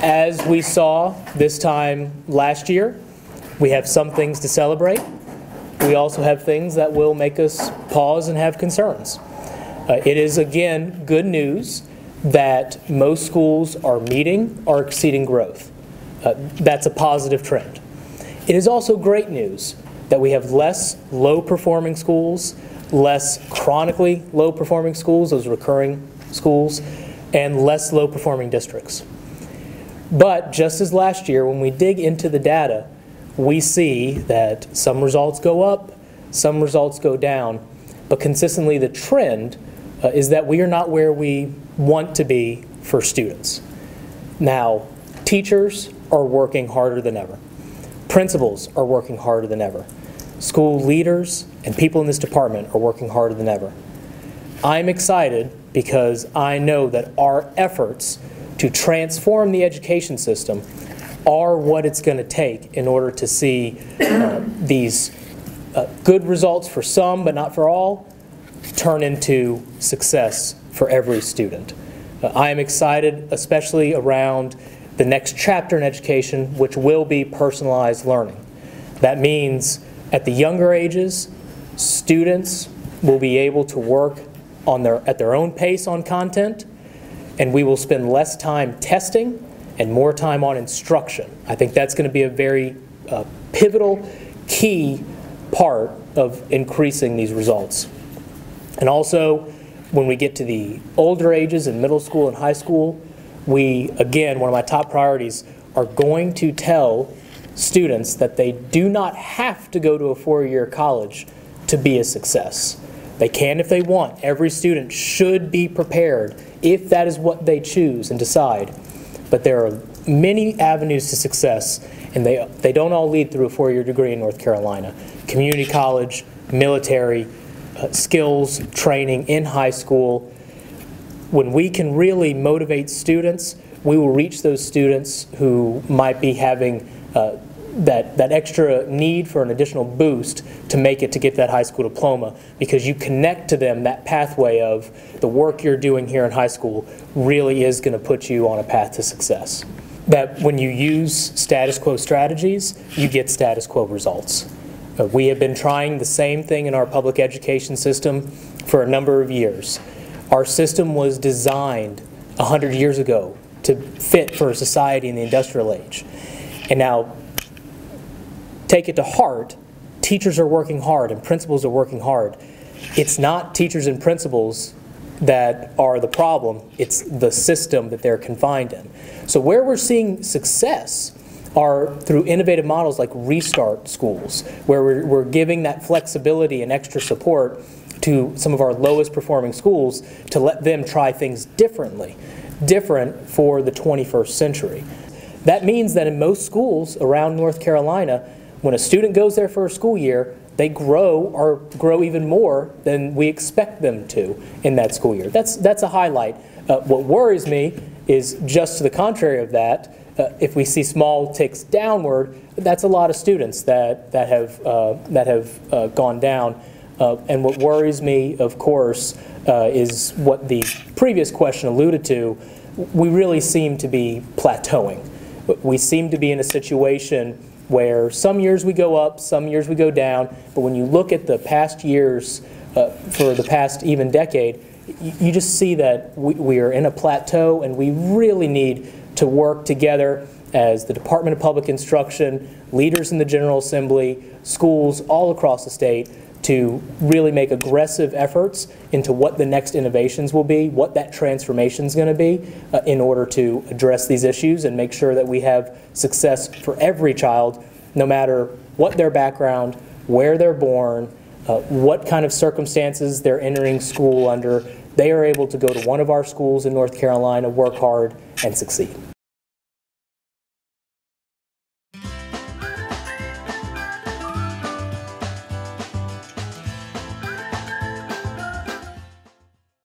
As we saw this time last year, we have some things to celebrate. We also have things that will make us pause and have concerns. It is, again, good news that most schools are meeting or exceeding growth. That's a positive trend. It is also great news that we have less low-performing schools, less chronically low-performing schools, those recurring schools, and less low-performing districts. But just as last year, when we dig into the data, we see that some results go up, some results go down, but consistently the trend is that we are not where we want to be for students. Now, teachers are working harder than ever. Principals are working harder than ever. School leaders and people in this department are working harder than ever. I'm excited because I know that our efforts to transform the education system are what it's going to take in order to see these good results for some, but not for all, turn into success for every student. I am excited, especially around the next chapter in education, which will be personalized learning. That means at the younger ages, students will be able to work at their own pace on content, and we will spend less time testing and more time on instruction. I think that's going to be a very pivotal, key part of increasing these results. And also, when we get to the older ages in middle school and high school, we, again, one of my top priorities, are going to tell students that they do not have to go to a four-year college to be a success. They can if they want. Every student should be prepared if that is what they choose and decide. But there are many avenues to success, and they don't all lead through a four-year degree in North Carolina. Community college, military, skills training in high school. When we can really motivate students, we will reach those students who might be having that extra need for an additional boost to make it to get that high school diploma, because you connect to them that pathway of the work you're doing here in high school really is going to put you on a path to success. That when you use status quo strategies, you get status quo results. We have been trying the same thing in our public education system for a number of years. Our system was designed 100 years ago to fit for a society in the industrial age. And now, take it to heart, teachers are working hard and principals are working hard. It's not teachers and principals that are the problem, it's the system that they're confined in. So where we're seeing success are through innovative models like Restart schools, where we're giving that flexibility and extra support to some of our lowest performing schools to let them try things differently, different for the 21st century. That means that in most schools around North Carolina, when a student goes there for a school year, they grow even more than we expect them to in that school year. That's a highlight. What worries me is just to the contrary of that. If we see small ticks downward, that's a lot of students that have gone down. And what worries me, of course, is what the previous question alluded to. We really seem to be plateauing. We seem to be in a situation where some years we go up, some years we go down, but when you look at the past years, for the past even decade, you just see that we are in a plateau, and we really need to work together as the Department of Public Instruction, leaders in the General Assembly, schools all across the state, to really make aggressive efforts into what the next innovations will be, what that transformation is going to be in order to address these issues and make sure that we have success for every child, no matter what their background, where they're born, what kind of circumstances they're entering school under. They are able to go to one of our schools in North Carolina, work hard, and succeed.